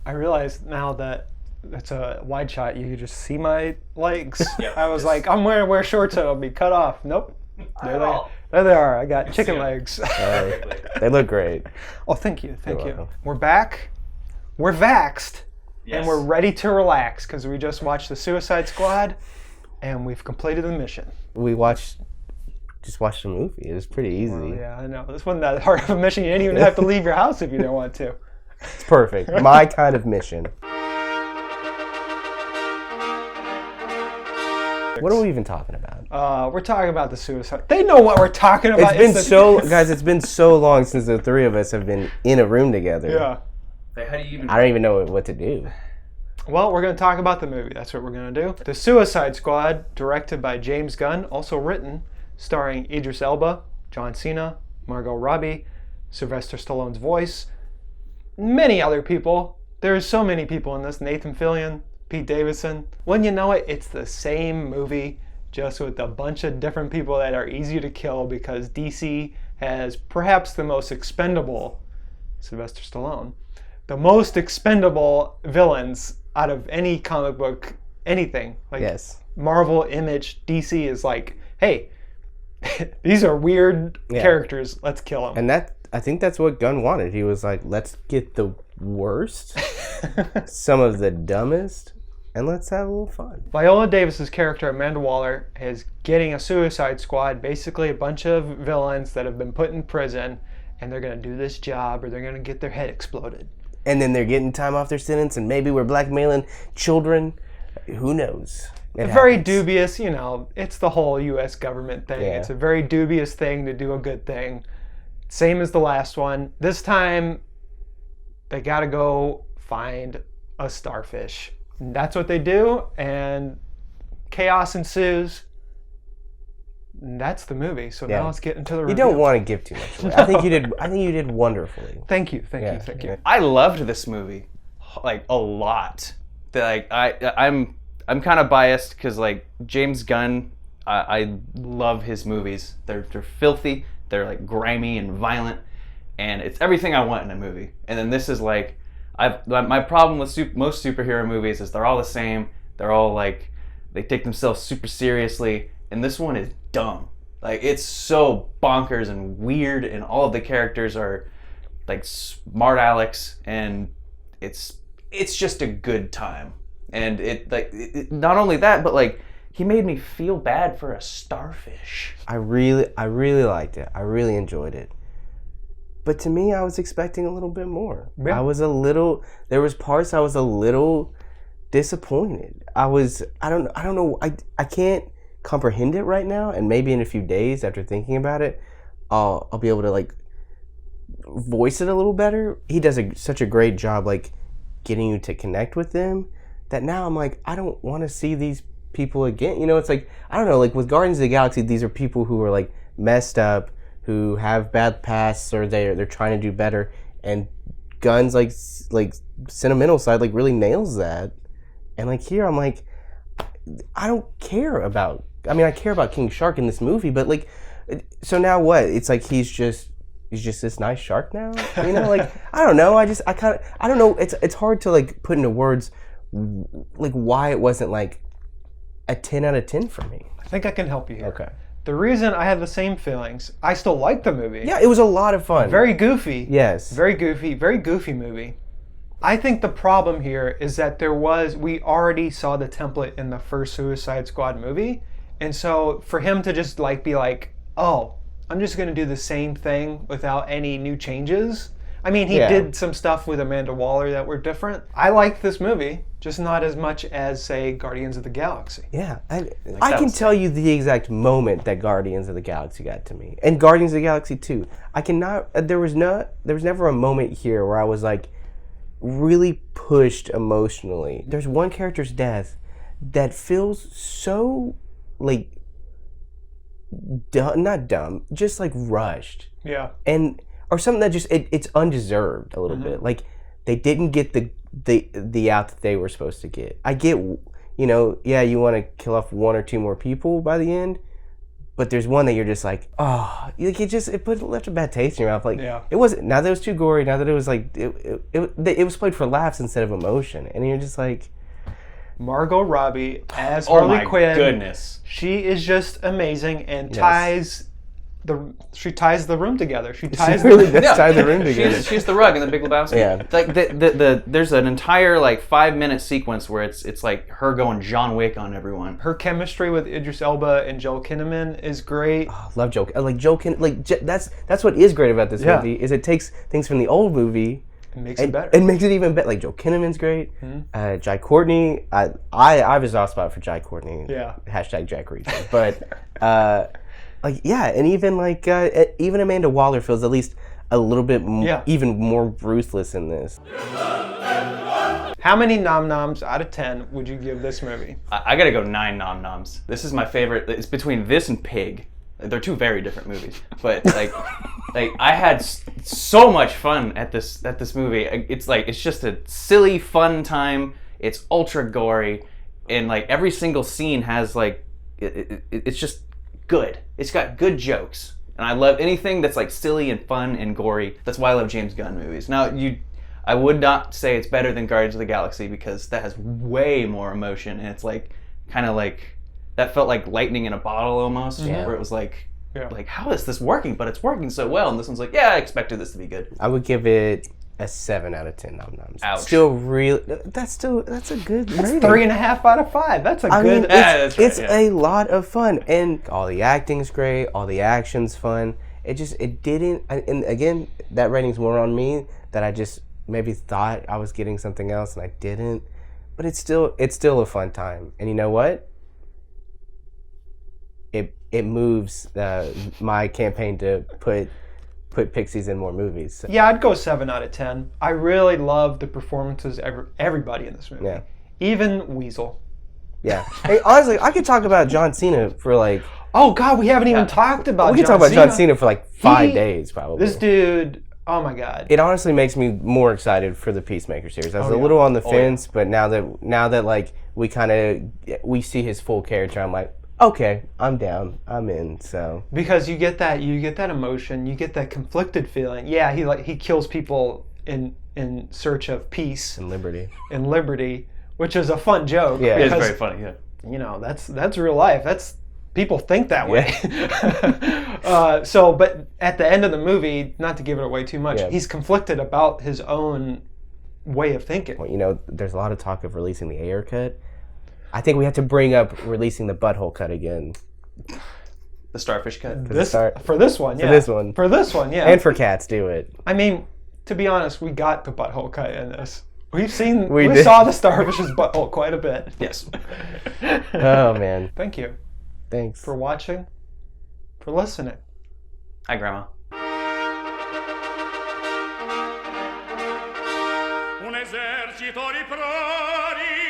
I realize now that it's a wide shot. You can just see my legs. Yeah, I was like, I'm going to wear shorts and it'll be cut off. Nope. There they are. I got chicken legs. They look great. Oh, thank you. Thank You're you. welcome. We're back. We're vaxxed. Yes. And we're ready to relax because we just watched the Suicide Squad and we've completed the mission. We just watched a movie. It was pretty easy. Well, yeah, I know. This wasn't that hard of a mission. You didn't even have to leave your house if you didn't want to. It's perfect. My kind of mission. What are we even talking about? We're talking about the Suicide. They know what we're talking about. Guys, it's been so long since the three of us have been in a room together. Yeah. How do you even? I don't even know what to do. Well, we're going to talk about the movie. That's what we're going to do. The Suicide Squad, directed by James Gunn, also written, starring Idris Elba, John Cena, Margot Robbie, Sylvester Stallone's voice, many other people. There's so many people in this. Nathan Fillion, Pete Davidson. When you know it, it's the same movie, just with a bunch of different people that are easy to kill because DC has perhaps the most expendable, Sylvester Stallone, the most expendable villains out of any comic book, anything. Like Yes. Marvel, Image, DC is like, hey, these are weird characters. Let's kill them. And I think that's what Gunn wanted. He was like, let's get the worst, some of the dumbest, and let's have a little fun. Viola Davis's character, Amanda Waller, is getting a Suicide Squad, basically a bunch of villains that have been put in prison, and they're going to do this job or they're going to get their head exploded. And then they're getting time off their sentence, and maybe we're blackmailing children. Who knows? Very dubious, it's the whole U.S. government thing. Yeah. It's a very dubious thing to do a good thing. Same as the last one. This time, they got to go find a starfish. And that's what they do, and chaos ensues. And that's the movie. So now let's get into the review. You don't want to give too much away. I think you did wonderfully. Thank you. Yeah. I loved this movie, like a lot. I'm kind of biased because like James Gunn, I love his movies. They're filthy. They're like grimy and violent, and it's everything I want in a movie. And then this is like, my problem with most superhero movies is they're all the same. They're all like, they take themselves super seriously, and this one is dumb. Like, it's so bonkers and weird, and all of the characters are like smart alecks, and it's just a good time. And not only that, but like, he made me feel bad for a starfish. I really liked it. I really enjoyed it. But to me, I was expecting a little bit more. Yeah. There was parts I was a little disappointed. I don't know, I can't comprehend it right now, and maybe in a few days after thinking about it, I'll be able to like voice it a little better. He does such a great job like getting you to connect with them that now I'm like, I don't want to see these people again. It's like, I don't know, like with Guardians of the Galaxy, these are people who are like messed up, who have bad pasts, or they're trying to do better, and Gunn's like sentimental side like really nails that. And like here I'm like, I don't care about, I care about King Shark in this movie, but like, so now what? It's like he's just this nice shark now, like I don't know, I don't know, it's hard to like put into words like why it wasn't like a 10 out of 10 for me. I think I can help you here. Okay. The reason I have the same feelings, I still like the movie. Yeah, it was a lot of fun. Very goofy. Yes. Very goofy movie. I think the problem here is that we already saw the template in the first Suicide Squad movie. And so for him to just like be like, oh, I'm just going to do the same thing without any new changes. I mean, he did some stuff with Amanda Waller that were different. I liked this movie, just not as much as, say, Guardians of the Galaxy. Yeah, I can tell you the exact moment that Guardians of the Galaxy got to me, and Guardians of the Galaxy 2. I cannot. There was never a moment here where I was like really pushed emotionally. There's one character's death that feels so like not dumb, just like rushed. Yeah. Or something that just it's undeserved a little bit. Like they didn't get the out that they were supposed to get. I get, you want to kill off one or two more people by the end, but there's one that you're just like, oh, like it left a bad taste in your mouth. Like, Yeah. it wasn't, now that it was too gory, now that it was like, it was played for laughs instead of emotion. And you're just like, Margot Robbie as Oh Harley my Quinn. goodness. She is just amazing and Yes. she ties the room together. She ties really the does tie the room together. She's the rug in the Big Lebowski. Yeah. Like there's an entire like 5-minute sequence where it's like her going John Wick on everyone. her chemistry with Idris Elba and Joel Kinnaman is great. I love Joe. Like Joe can that's what is great about this Yeah. movie is it takes things from the old movie It makes it better. and makes it even better. Like Joe Kinnaman's great. Jai Courtney. I have a soft spot for Jai Courtney. Yeah. Hashtag Jack Reacher. But like yeah, and even Amanda Waller feels at least a little bit even more ruthless in this. How many nom-noms out of 10 would you give this movie? I gotta go 9 nom-noms. This is my favorite. It's between this and Pig. They're two very different movies, but like I had so much fun at this movie. It's just a silly, fun time. It's ultra gory, and like every single scene has like it's just good. It's got good jokes, and I love anything that's like silly and fun and gory. That's why I love James Gunn movies. Now I would not say it's better than Guardians of the Galaxy because that has way more emotion, and it's like kind of like that felt like lightning in a bottle almost, where it was like how is this working? But it's working so well, and this one's like, yeah, I expected this to be good. I would give it a 7 out of 10 nom-noms. Ouch. Still really, that's a good rating. 3.5 out of 5. That's a I good. mean, that's right, it's a lot of fun, and all the acting's great, all the action's fun. It didn't, and again, that rating's more on me that I just maybe thought I was getting something else and I didn't. But it's still a fun time, and you know what? It moves my campaign to put Pixies in more movies. So. Yeah, I'd go 7 out of 10. I really love the performances of everybody in this movie. Yeah. Even Weasel. Yeah. Hey, honestly, I could talk about John Cena for like. Oh God, we haven't even talked about. We could talk about John Cena for like 5 days, probably. This dude. Oh my God. It honestly makes me more excited for the Peacemaker series. I was a little on the fence, but now that like we see his full character, I'm like, okay, I'm down, I'm in. So because you get that emotion, you get that conflicted feeling. Yeah, he kills people in search of peace and liberty, which is a fun joke. Yeah, it's very funny. Yeah, you know that's real life. That's people think that way. But at the end of the movie, not to give it away too much, he's conflicted about his own way of thinking. Well, you know, there's a lot of talk of releasing the Ayer cut. I think we have to bring up releasing the butthole cut again. The starfish cut. For this one, yeah. And for Cats, do it. I mean, to be honest, we got the butthole cut in this. We did. saw the starfish's butthole quite a bit. Yes. Oh man. Thank you. Thanks for watching, for listening. Hi, Grandma. Un esercito di prodi